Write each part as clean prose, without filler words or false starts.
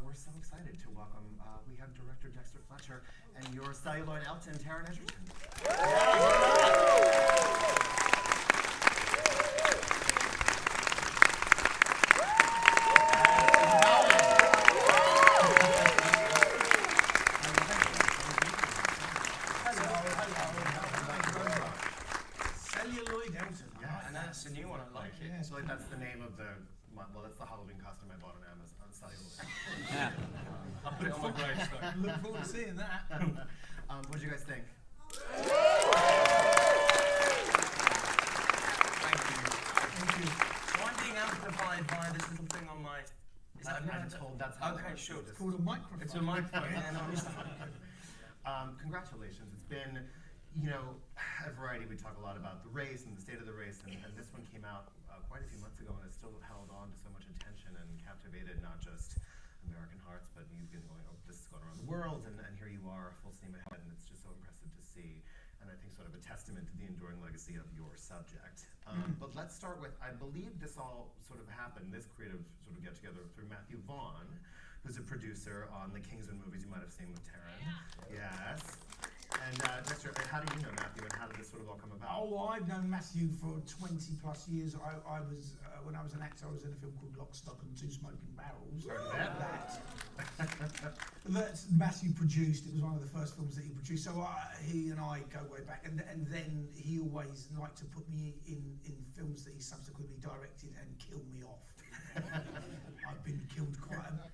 We're so excited to welcome, we have director Dexter Fletcher and your celluloid Elton, Taron Egerton. Celluloid Elton. Yes. And that's a new one, I like it. Yeah, so like that's the name of well, that's the Halloween costume I bought on Amazon, on celluloid. Yeah. I'll put it on my gravestone. Look forward to seeing that. What do you guys think? Thank you. So I'm being amplified by this little thing on my... Is that I'm told that's how okay, it works. sure. It's called a microphone. It's a microphone. Yeah, no, Congratulations. It's been, at Variety we talk a lot about the race and the state of the race, and this one came out quite a few months ago and it's still held on to so much attention and captivated not just American hearts, but you've been this has gone around the world, and here you are, full steam ahead, and it's just so impressive to see, and I think sort of a testament to the enduring legacy of your subject. But let's start with, I believe this all sort of happened, this creative sort of get-together through Matthew Vaughn, who's a producer on the Kingsman movies you might have seen with Taron. Yes. And Dexter, how do you know Matthew, and how did this sort of all come about? Oh, I've known Matthew for 20 plus years. I was, when I was an actor, I was in a film called Lock, Stock and Two Smoking Barrels. That Matthew produced. It was one of the first films that he produced. So he and I go way back. And then he always liked to put me in films that he subsequently directed and kill me off. I've been killed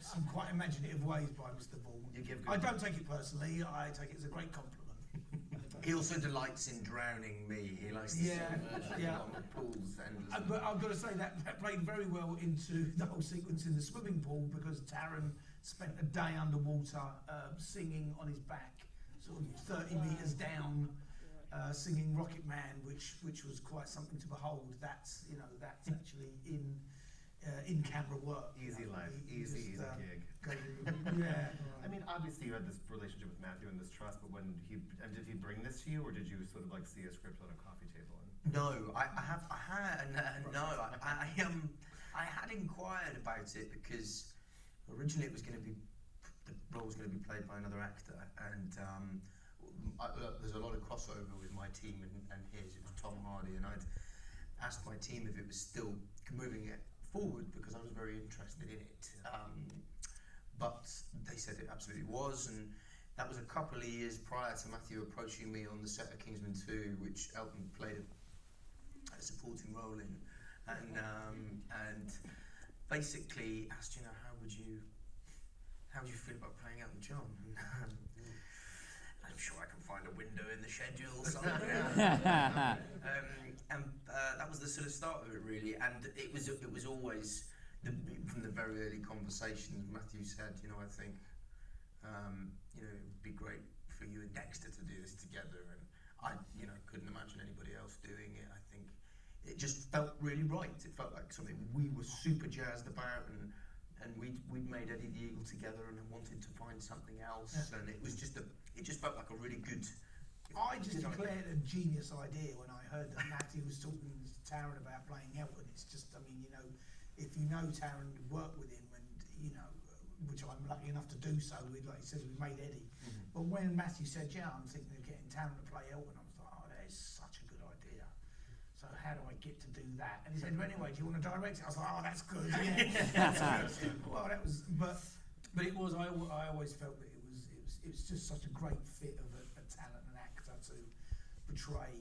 some quite imaginative ways by Mr. Vaughn. I don't take it personally. I take it as a great compliment. He also delights in drowning me. He likes to swim on the pools endlessly. But I've got to say that played very well into the whole sequence in the swimming pool, because Taron spent a day underwater singing on his back, sort of 30 metres down, singing Rocketman, which was quite something to behold. That's actually in camera work. Easy life, easy gig. Yeah. I mean, obviously you had this relationship with Matthew and this trust, but did he bring this to you, or did you sort of like see a script on a coffee table? No, I had inquired about it because originally it was going to be, the role was going to be played by another actor, and there's a lot of crossover with my team and his. It was Tom Hardy, and I'd asked my team if it was still moving it forward because I was very interested in it. But they said it absolutely was, and that was a couple of years prior to Matthew approaching me on the set of Kingsman 2, which Elton played a supporting role in, and basically asked, how would you feel about playing Elton John? I'm sure I can find a window in the schedule somewhere. And that was the sort of start of it, really. And it was always, from the very early conversations, Matthew said, I think, it would be great for you and Dexter to do this together. And I, couldn't imagine anybody else doing it. I think it just felt really right. It felt like something we were super jazzed about, and we'd made Eddie the Eagle together and wanted to find something else. Yeah. And it just felt like a really good. I just declared a genius idea when I heard that Matthew was talking to Taron about playing Elton. It's just, if you know Taron, work with him, and which I'm lucky enough to do so. Like he says, we made Eddie. But when Matthew said, I'm thinking of getting Taron to play Elton, I was like, that is such a good idea. So how do I get to do that? And he said, anyway, do you want to direct it? I was like, that's good. Yeah, that's good. Well, that was, but it was. I always felt that it was just such a great fit of a talent and actor to portray,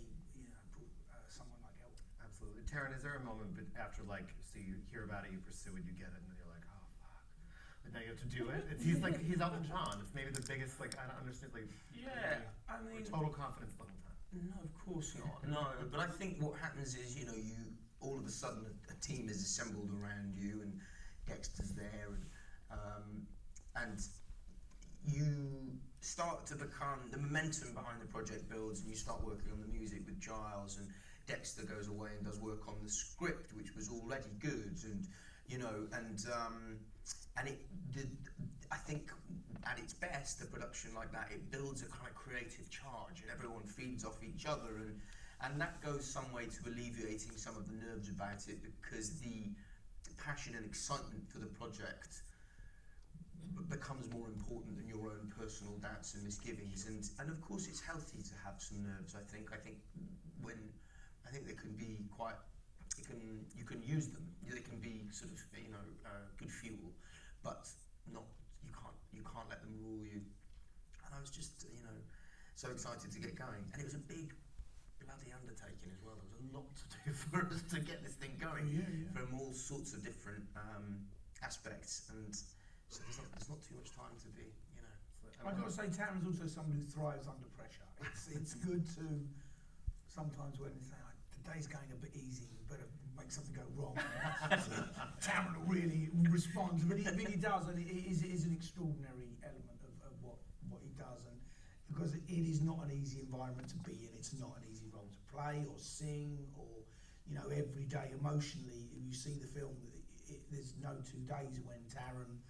someone like Elton. Absolutely. Taron, is there a moment after, so you hear about it, you pursue it, you get it, and then you're like, oh fuck, but now you have to do it? He's Elton John. It's maybe the biggest, I don't understand, total confidence the whole time. No, of course not. No, but I think what happens is, you all of a sudden a team is assembled around you, and Dexter's there, and you start to become, the momentum behind the project builds, and you start working on the music with Giles, and Dexter goes away and does work on the script, which was already good, and I think at its best, a production like that, it builds a kind of creative charge, and everyone feeds off each other, and that goes some way to alleviating some of the nerves about it, because the passion and excitement for the project becomes more important than your own personal doubts and misgivings. And of course, it's healthy to have some nerves. I think they can be quite. You can use them. They can be sort of good fuel, but not. You can't let them rule you. And I was just so excited to get going, and it was a big bloody undertaking as well. There was a lot to do for us to get this thing going, from all sorts of different aspects, and so there's not too much time to be, I've got to say, Taron's also someone who thrives under pressure. It's good to sometimes when it's like, the day's going a bit easy, you better make something go wrong. Taron will really respond, but he does, and it is an extraordinary element of what he does, and because it is not an easy environment to be in. It's not an easy role to play or sing or, every day emotionally. If you see the film, there's no 2 days when Taron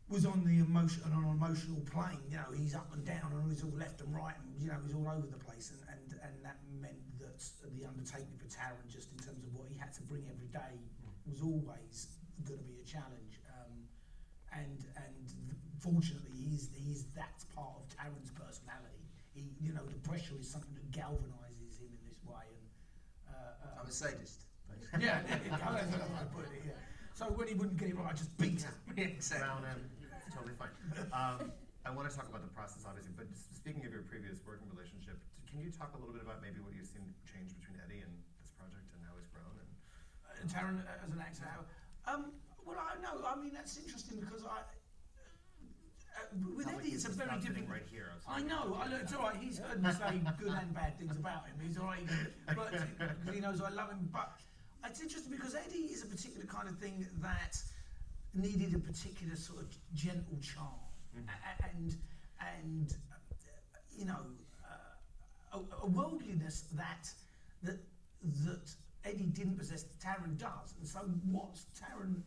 was on an emotional plane. He's up and down and he's all left and right, and he's all over the place, and that meant that the undertaking for Taron, just in terms of what he had to bring every day, was always going to be a challenge. And fortunately, he's that's part of Taron's personality. The pressure is something that galvanises him in this way. And I'm a sadist. yeah, that's how I put it. Yeah. So when he wouldn't get it right, I just beat him. Exactly. Around him. It's totally fine. I want to talk about the process, obviously, but speaking of your previous working relationship, can you talk a little bit about maybe what you've seen change between Eddie and this project and how he's grown? And Taron as an actor, well, I know. I mean, that's interesting because with Eddie, it's a very different. Right here. I know. It's all right. He's heard me say good and bad things about him. He's all right, but he knows I love him. But it's interesting because Eddie is a particular kind of thing that needed a particular sort of gentle charm, and a worldliness that Eddie didn't possess. Taron does, and so what Taron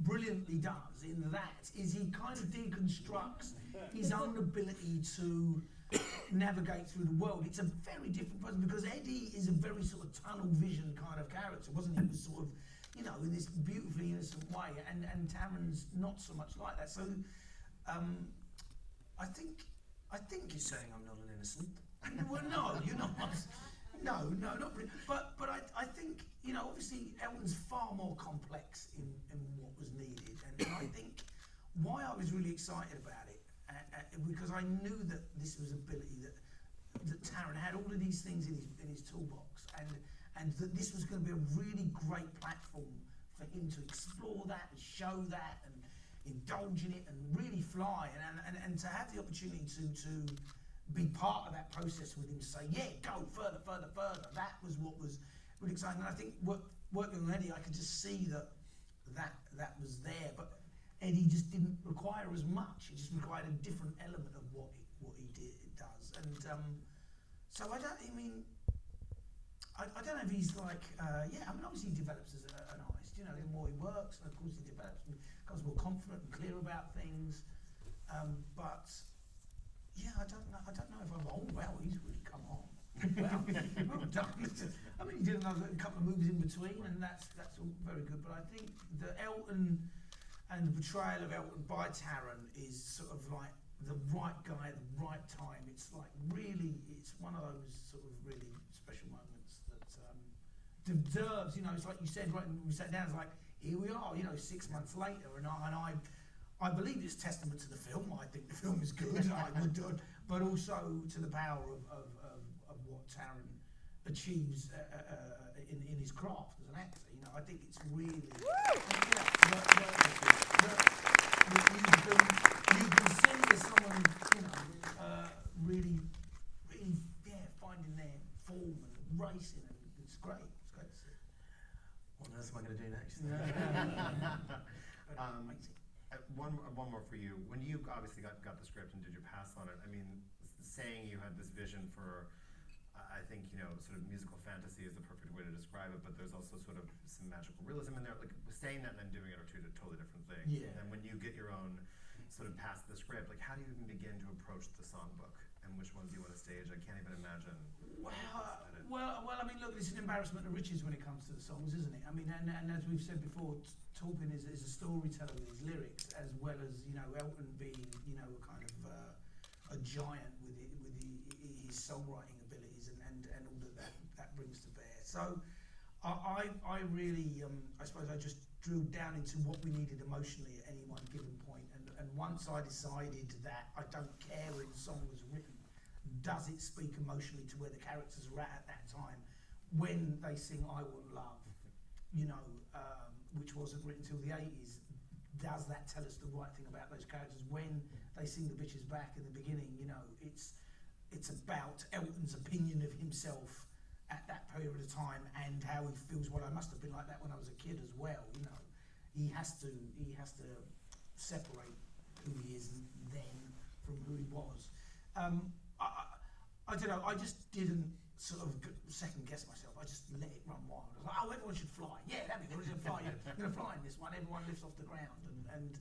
brilliantly does in that is he kind of deconstructs his own ability to navigate through the world. It's a very different person because Eddie is a very sort of tunnel vision kind of character, wasn't he? He was sort of, in this beautifully innocent way, and Taron's not so much like that. So I think You're saying I'm not an innocent? well, no, you're not. No, not really. But I think, obviously Elton's far more complex in what was needed, and I think why I was really excited about it, because I knew that this was ability that Taron had all of these things in his toolbox, and that this was going to be a really great platform for him to explore that and show that and indulge in it and really fly, and to have the opportunity to be part of that process with him, to say, yeah, go further. That was what was really exciting. And I think working with Eddie, I could just see that was there. But Eddie just didn't require as much. It just required a different element of what he does. And so I don't know if he's like, obviously he develops as an artist. The more he works, and of course he develops and becomes more confident and clear about things. But yeah, I don't know if he's really come on. Well done. I mean, he did a couple of movies in between, and that's all very good. But I think the Elton and the portrayal of Elton by Taron is sort of like the right guy at the right time. It's like really, it's one of those sort of really special moments that deserves. It's like you said right when we sat down. It's like here we are. 6 months later, and I believe it's testament to the film. I think the film is good, but also to the power of what Taron achieves in his craft as an actor. I think it's really. You can see there's someone, really, finding their form and racing, and it's great. It's great to see. What else am I going to do next? One more for you. When you obviously got the script and did your pass on it, I mean, saying you had this vision for, I think, sort of musical fantasy is the perfect way to describe it, but there's also sort of some magical realism in there. Like, saying that and then doing it are two totally different things. Yeah. And then when you get your own sort of pass the script, like, how do you even begin to approach the songbook and which ones you want to stage? I can't even imagine. Well, I mean, look, it's an embarrassment of riches when it comes to the songs, isn't it? I mean, and as we've said before, Taupin is a storyteller with his lyrics, as well as, you know, Elton being, you know, a kind of a giant with his songwriting abilities and all that brings to bear. So I really, I suppose I just drilled down into what we needed emotionally at any one given point, and once I decided that I don't care when the song was written, does it speak emotionally to where the characters are at that time? When they sing I Want Love, you know, which wasn't written till the 80s, does that tell us the right thing about those characters? When they sing The Bitches Back in the beginning, you know, it's about Elton's opinion of himself at that period of time and how he feels. Well, I must have been like that when I was a kid as well, you know. He has to separate who he is then from who he was. I don't know, I just didn't sort of second guess myself. I just let it run wild. I was like, oh, everyone should fly. Yeah, that'd be good. We're going to fly in this one. Everyone lifts off the ground. And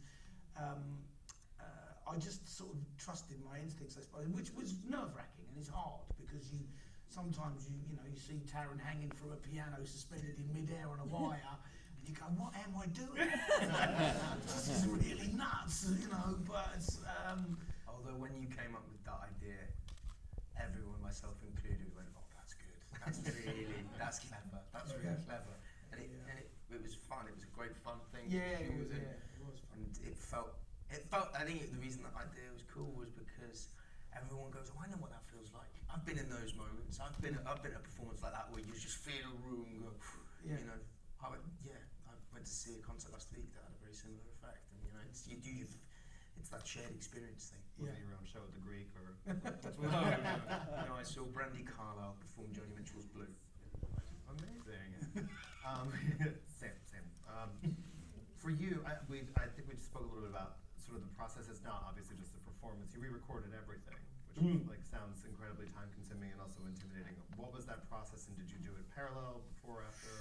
I just sort of trusted my instincts, I suppose, which was nerve-wracking, and it's hard because sometimes you see Taron hanging from a piano suspended in midair on a wire, and you go, what am I doing? This is really nuts, you know, but... Although when you came up with that idea, everyone, myself included, went, oh, that's good. That's clever. That's really clever. And it was fun. It was a great fun thing. It was fun. And it felt, I think the reason that idea was cool was because everyone goes, oh, I know what that feels like. I've been in those moments. I've been at a performance like that where you just feel a room go, you know. I went to see a concert last week that had a very similar effect. And, you know, it's that shared experience thing. Was it your own show at the Greek or? No, I saw Brandy Carlisle perform Joni Mitchell's Blue. Amazing. Same. For you, I think we just spoke a little bit about sort of the process. It's not obviously just the performance. You re-recorded everything, which sounds incredibly time-consuming and also intimidating. What was that process, and did you do it parallel, before, after?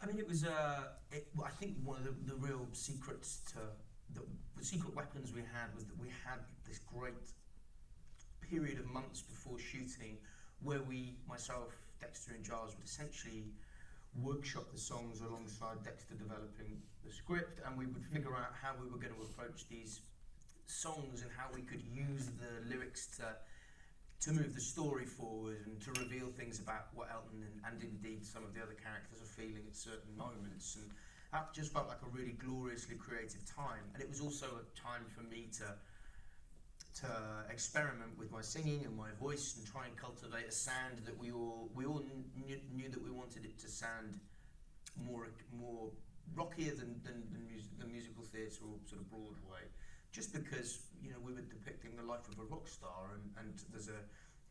I mean, it was. I think one of the real secrets to the secret weapons we had was that we had this great period of months before shooting where myself, Dexter and Giles would essentially workshop the songs alongside Dexter developing the script, and we would figure out how we were going to approach these songs and how we could use the lyrics to move the story forward and to reveal things about what Elton and indeed some of the other characters are feeling at certain moments. And that just felt like a really gloriously creative time, and it was also a time for me to experiment with my singing and my voice and try and cultivate a sound that we all knew that we wanted it to sound more rockier than the musical theatre or sort of Broadway, just because, you know, we were depicting the life of a rock star, and there's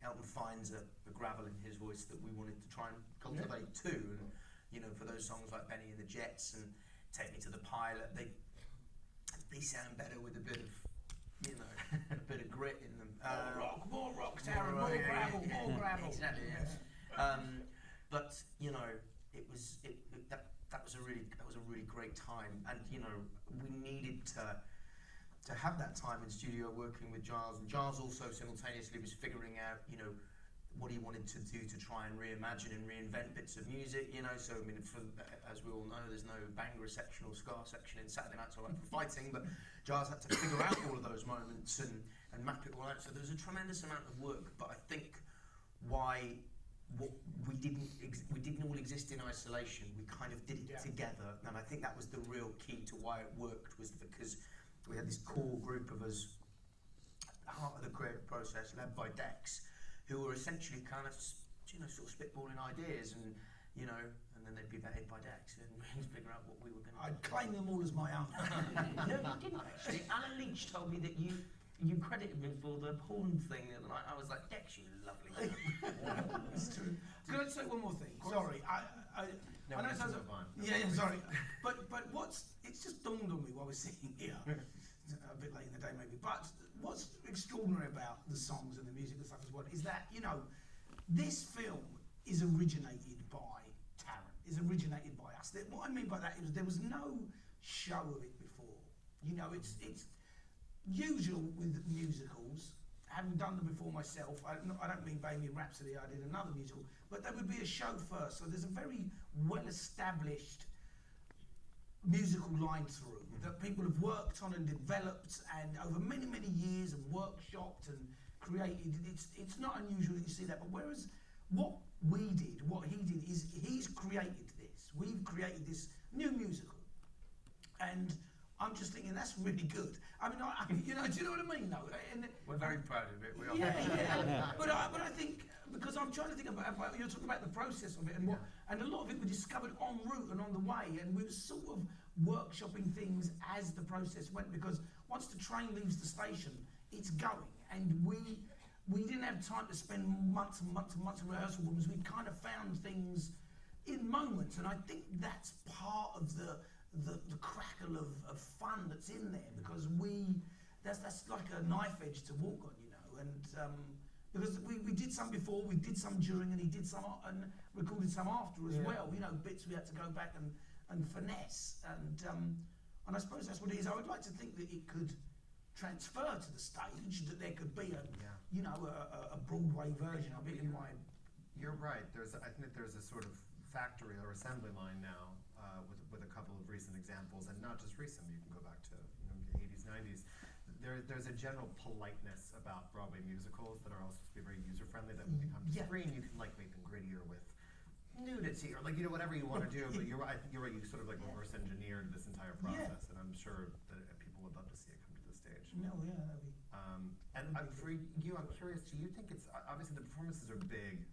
Elton finds a gravel in his voice that we wanted to try and cultivate too. And, you know, for those songs like Benny and the Jets and Take Me to the Pilot, they sound better with a bit of, you know, a bit of grit in them. More rock, Taron, more gravel, more gravel. Exactly, yeah. But, you know, that was a really great time, and, you know, we needed to have that time in studio working with Giles, and Giles also simultaneously was figuring out, you know, what he wanted to do to try and reimagine and reinvent bits of music, you know. So, I mean, as we all know, there's no Bangor section or Ska section in Saturday Night's All Right for Fighting, but Giles had to figure out all of those moments and map it all out. So there's a tremendous amount of work, but I think we didn't all exist in isolation. We kind of did it together, and I think that was the real key to why it worked, was because we had this core group of us at the heart of the creative process, led by Dex, who were essentially kind of, you know, sort of spitballing ideas, and, you know, and then they'd be vetted by Dex, and we'd figure out what we were going to do. I'd claim them all as my own. No, you didn't actually. Alan Leach told me that you credited me for the porn thing the other night. I was like, Dex, you lovely man. It's true. Can I say one more thing? Sorry, I know it sounds fun. Yeah, sorry. But it's just dawned on me while we're sitting here, a bit late in the day maybe, but what's extraordinary about the songs and the music and stuff as well is that, you know, this film is originated by Taron, is originated by us. What I mean by that is there was no show of it before. You know, it's usual with musicals, having done them before myself, I don't mean Bohemian Rhapsody, I did another musical, but there would be a show first. So there's a very well-established musical line through that people have worked on and developed and over many, many years and workshopped and created. It's not unusual that you see that, but whereas what he did is he's created this. We've created this new musical. And I'm just thinking that's really good. I mean, you know, do you know what I mean? No, and we're very proud of it. We are. Yeah. But I think because I'm trying to think about you're talking about the process of it and and a lot of it we discovered en route and on the way, and we were sort of workshopping things as the process went, because once the train leaves the station, it's going, and we didn't have time to spend months and months and months in rehearsal rooms. We kind of found things in moments, and I think that's part of the crackle of fun that's in there, because that's like a knife edge to walk on, you know, and because we did some before, we did some during, and he did some and recorded some after as well, you know, bits we had to go back and finesse, and I suppose that's what it is. I would like to think that it could transfer to the stage, that there could be a Broadway version of it in my... You're right, I think there's a sort of factory or assembly line now with a couple of recent examples, and not just recent, you can go back to the 80s, 90s. There's a general politeness about Broadway musicals that are also supposed to be very user-friendly, that when they come to screen, you can like make them grittier with nudity, or like, you know, whatever you want to do, but you're right, you sort of like reverse engineered this entire process, and I'm sure that people would love to see it come to the stage. No, yeah, that'd be... For you, I'm curious, do you think it's, obviously the performances are big,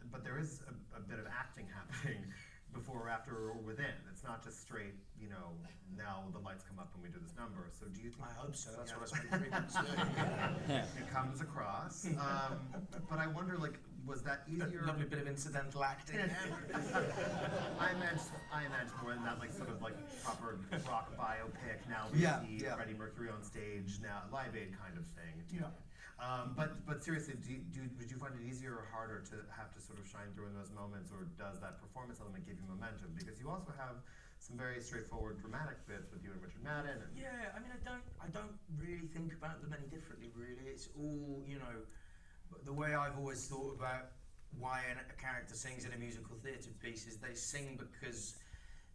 but there is a bit of acting happening before or after or within. It's not just straight, you know, now the lights come up and we do this number. So do you think... I hope so. That's what I spent 3 months doing. It comes across. But I wonder, like, was that easier? Lovely bit of incidental acting. I meant more in that, like, sort of like proper rock biopic. Now we see Freddie Mercury on stage, now Live Aid kind of thing. Yeah. But seriously, would you find it easier or harder to have to sort of shine through in those moments, or does that performance element give you momentum? Because you also have some very straightforward dramatic bits with you and Richard Madden. Yeah, I mean, I don't really think about them any differently, really. It's all, you know, the way I've always thought about why a character sings in a musical theatre piece is they sing because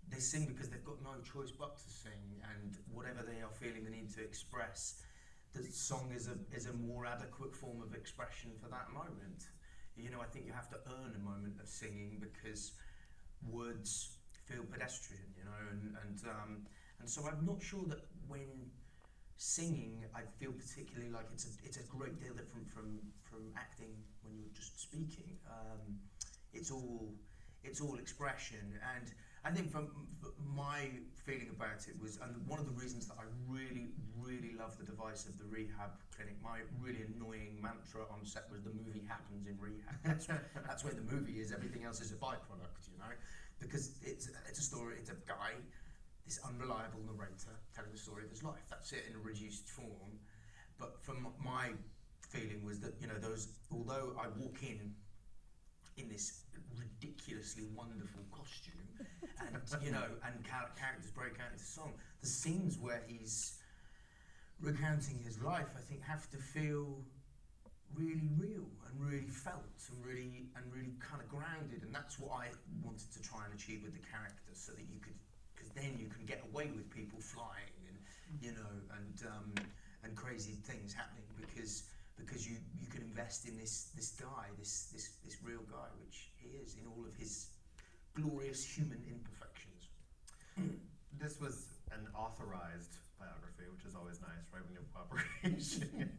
they've got no choice but to sing, and whatever they are feeling the need to express, the song is a more adequate form of expression for that moment. You know, I think you have to earn a moment of singing because words feel pedestrian, you know, and so I'm not sure that when singing I feel particularly like it's a great deal different from acting when you're just speaking. It's all expression, and I think from my feeling about it was, and one of the reasons that I really, really love the device of the rehab clinic, my really annoying mantra on set was the movie happens in rehab. That's where the movie is, everything else is a byproduct, you know? Because it's a story, it's a guy, this unreliable narrator telling the story of his life. That's it in a reduced form. But from my feeling was that, you know, although I walk in this ridiculously wonderful costume, and you know, and characters break out into song, the scenes where he's recounting his life, I think, have to feel really real and really felt and really kind of grounded, and that's what I wanted to try and achieve with the characters, so that you could, because then you can get away with people flying and you know, and crazy things happening, because you can invest in this guy, this real guy, which he is in all of his glorious human imperfections. This was an authorized biography, which is always nice, right, when you have cooperation.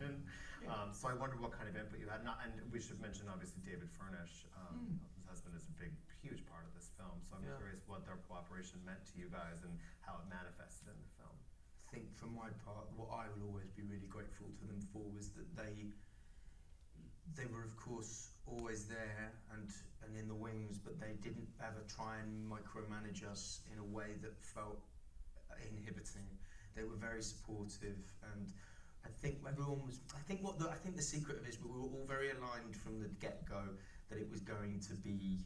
So I wonder what kind of input you had. And we should mention, obviously, David Furnish, his husband, is a huge part of this film. So I'm curious what their cooperation meant to you guys and how it manifested in the film. I think for my part, what I will always be really grateful to them for was that they were, of course, always there and in the wings, but they didn't ever try and micromanage us in a way that felt inhibiting. They were very supportive, and I think everyone was. I think the secret of it is we were all very aligned from the get-go that it was going to be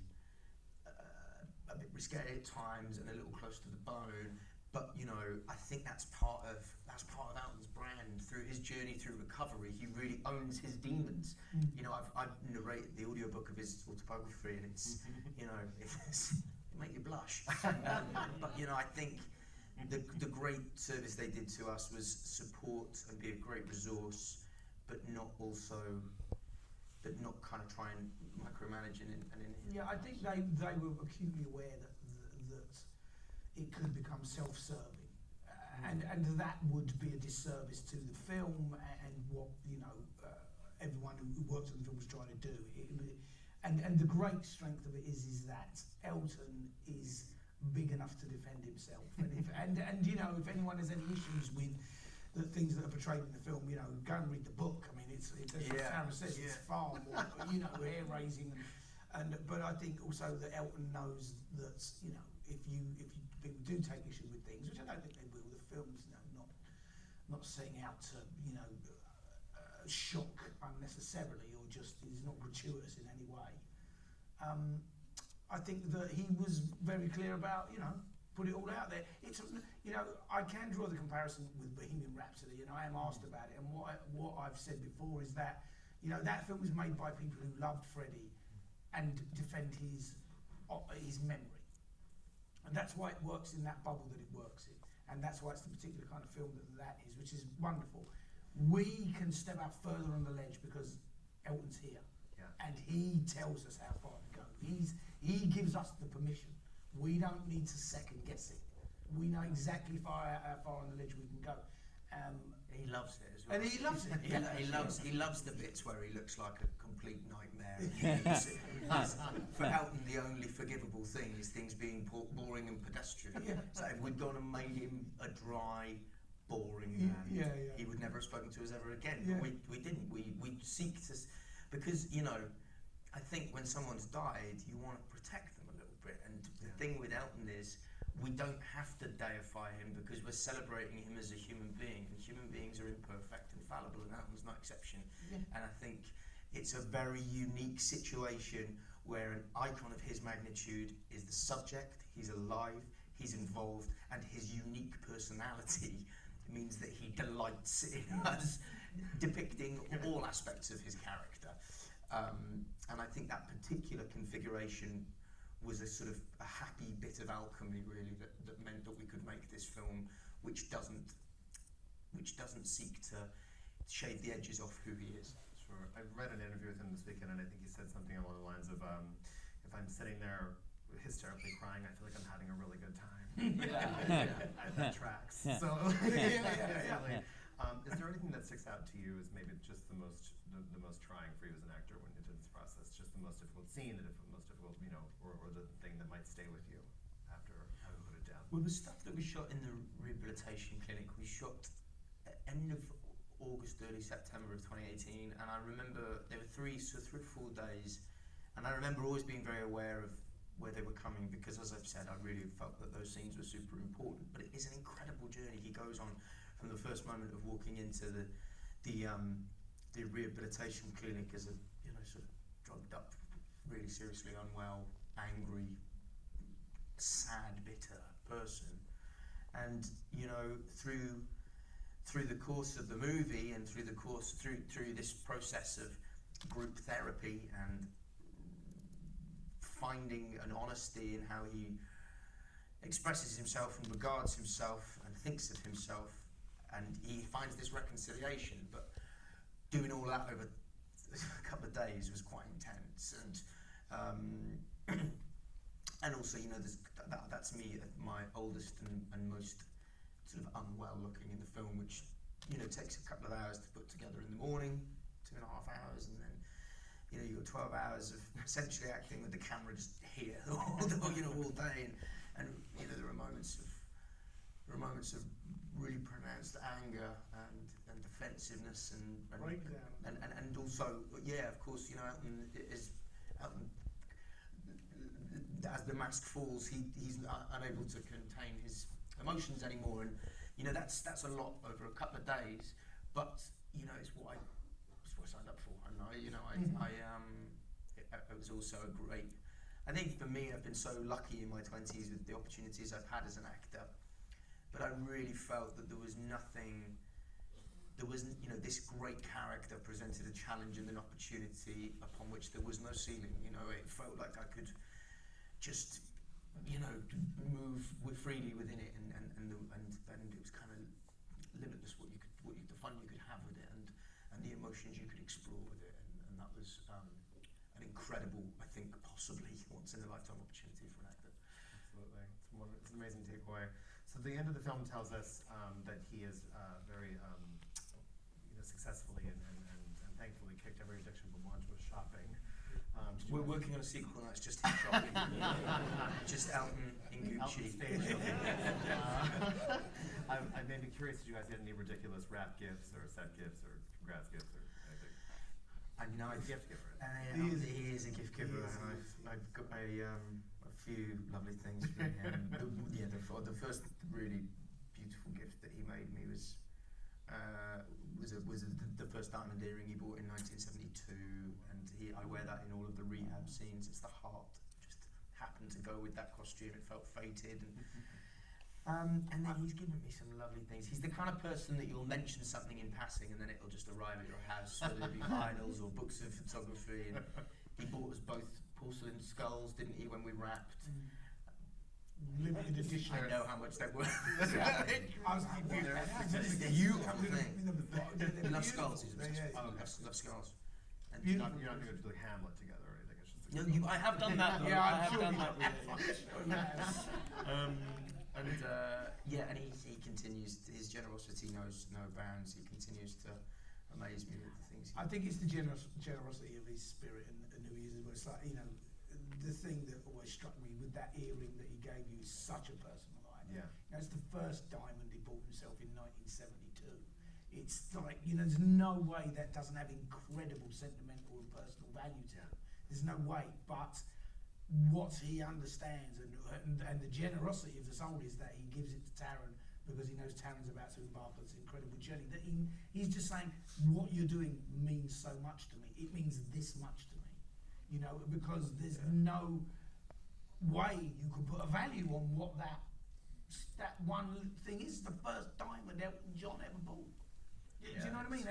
a bit risque at times and a little close to the bone, but you know, I think that's part of Elton's brand. Through his journey through recovery, he really owns his demons. You know, I've narrated the audiobook of his autobiography, and it's you know, it make you blush. But you know, I think the great service they did to us was support and be a great resource, but not kind of try and micromanage and yeah, I think they were acutely aware that it could become self-serving, and that would be a disservice to the film and what everyone who worked on the film was trying to do. And the great strength of it is that Elton is big enough to defend himself, and you know, if anyone has any issues with the things that are portrayed in the film, you know, go and read the book. I mean, it's as Sarah says, it's far more, you know, hair raising, but I think also that Elton knows that, you know, if people do take issue with things, which I don't think they will, the film's, you know, not setting out to, you know, shock unnecessarily, or just is not gratuitous in any way. I think that he was very clear about, you know, put it all out there. It's, you know, I can draw the comparison with Bohemian Rhapsody, and I am asked about it, and what I've said before is that, you know, that film was made by people who loved Freddie and defend his memory, and that's why it works in that bubble that it works in, and that's why it's the particular kind of film that is, which is wonderful. We can step out further on the ledge because Elton's here, and he tells us how far to go. He gives us the permission. We don't need to second guess it. We know exactly how far on the ledge we can go. He loves it as well. And he loves it. He loves the bits where he looks like a complete nightmare. For Elton, the only forgivable thing is things being boring and pedestrian. So if we'd gone and made him a dry, boring man, he would never have spoken to us ever again. But we didn't. We seek to, because, you know, I think when someone's died, you want to protect them a little bit. And the thing with Elton is, we don't have to deify him because we're celebrating him as a human being. And human beings are imperfect and fallible, and Elton's no exception. And I think it's a very unique situation where an icon of his magnitude is the subject, he's alive, he's involved, and his unique personality means that he delights in us depicting all aspects of his character. And I think that particular configuration was a sort of a happy bit of alchemy, really, that meant that we could make this film which doesn't seek to shave the edges off who he is. Sure. I read an interview with him this weekend, and I think he said something along the lines of, if I'm sitting there hysterically crying, I feel like I'm having a really good time. That tracks. So, definitely. Is there anything that sticks out to you as maybe just the most trying for you as an actor when you did this process? Just the most difficult scene, the most difficult, you know, or the thing that might stay with you after having put it down? Well, the stuff that we shot in the rehabilitation clinic, we shot at end of August, early September of 2018, and I remember there were 3 or 4 days, and I remember always being very aware of where they were coming, because as I've said, I really felt that those scenes were super important. But it is an incredible journey he goes on from the first moment of walking into the rehabilitation clinic as a, you know, sort of drugged up, really seriously unwell, angry, sad, bitter person. And, you know, through the course of the movie and through this process of group therapy and finding an honesty in how he expresses himself and regards himself and thinks of himself, and he finds this reconciliation, but doing all that over a couple of days was quite intense. And also, you know, that's me at my oldest and most sort of unwell looking in the film, which, you know, takes a couple of hours to put together in the morning, 2.5 hours, and then, you know, you've got 12 hours of essentially acting with the camera just here all day, and you know, there are moments of really pronounced anger and defensiveness and also, yeah, of course, you know, Elton, as the mask falls, he's unable to contain his emotions anymore, and you know, that's a lot over a couple of days, but you know, it's what I signed up for, and it was also a great, I think for me, I've been so lucky in my 20s with the opportunities I've had as an actor, but I really felt that there was nothing. There was, you know, this great character presented a challenge and an opportunity upon which there was no ceiling. You know, it felt like I could just, you know, move freely within it, and it was kind of limitless the fun you could have with it, and the emotions you could explore with it, and that was an incredible, I think, possibly once in a lifetime opportunity for an actor. Absolutely, it's an amazing takeaway. So the end of the film tells us that he is very successfully and thankfully kicked every addiction but one, was shopping. We're working on a sequel now. It's just him shopping, just Elton in Gucci. I may be curious. Did you guys get any ridiculous rap gifts or set gifts or congrats gifts or anything? I know. He's a gift giver. He is a gift giver, and I've got a few lovely things from him. The first really beautiful gift that he made me was the first diamond earring he bought in 1972, and I wear that in all of the rehab scenes. It's the heart, just happened to go with that costume. It felt fated, and then he's given me some lovely things. He's the kind of person that you'll mention something in passing, and then it'll just arrive at your house, whether it be vinyls or books of photography. And he bought us both porcelain skulls, didn't he, when we wrapped? Limited edition. I know how much they were. I was like, It's a beautiful thing. He loves skulls. He's obsessed with loves skulls. And You're not going to do like Hamlet together or anything. It's just no, I have done that. Yeah, I have sure done you that. have. And he continues. His generosity knows no bounds. He continues to amaze me with the things. I think it's the generosity of his spirit and who he is as well. It's like, you know, the thing that always struck me with that earring that he gave you is such a personal item. Yeah. You know, it's the first diamond he bought himself in 1972. It's like, you know, there's no way that doesn't have incredible sentimental and personal value to it. There's no way. But what he understands and the generosity of the soul is that he gives it to Taron because he knows Taron's about to embark on this incredible journey. That he's just saying, what you're doing means so much to me. It means this much to me. You know, because there's no way you could put a value on what that one thing is. The first diamond Elton John ever bought. Do you know what I mean?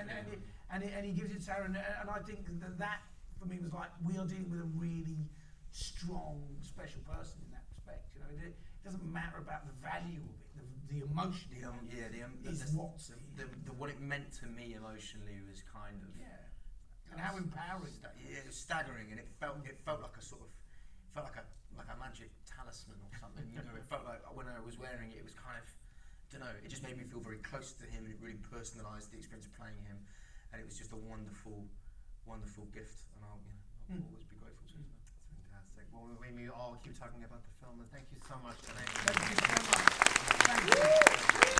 And he gives it to Taron, and I think that for me was like, we are dealing with a really strong, special person in that respect. You know, it doesn't matter about the value of it, the emotion. What it meant to me emotionally was kind of. Yeah. And how empowering that is. Yeah, it was staggering, and it felt like a sort of, like a magic talisman or something. You know, it felt like when I was wearing it, it was kind of, I don't know, it just made me feel very close to him, and it really personalised the experience of playing him, and it was just a wonderful, wonderful gift, and I'll always be grateful to him. That's fantastic. Well, we may all keep talking about the film, and thank you so much tonight. Thank you so much. Thank you.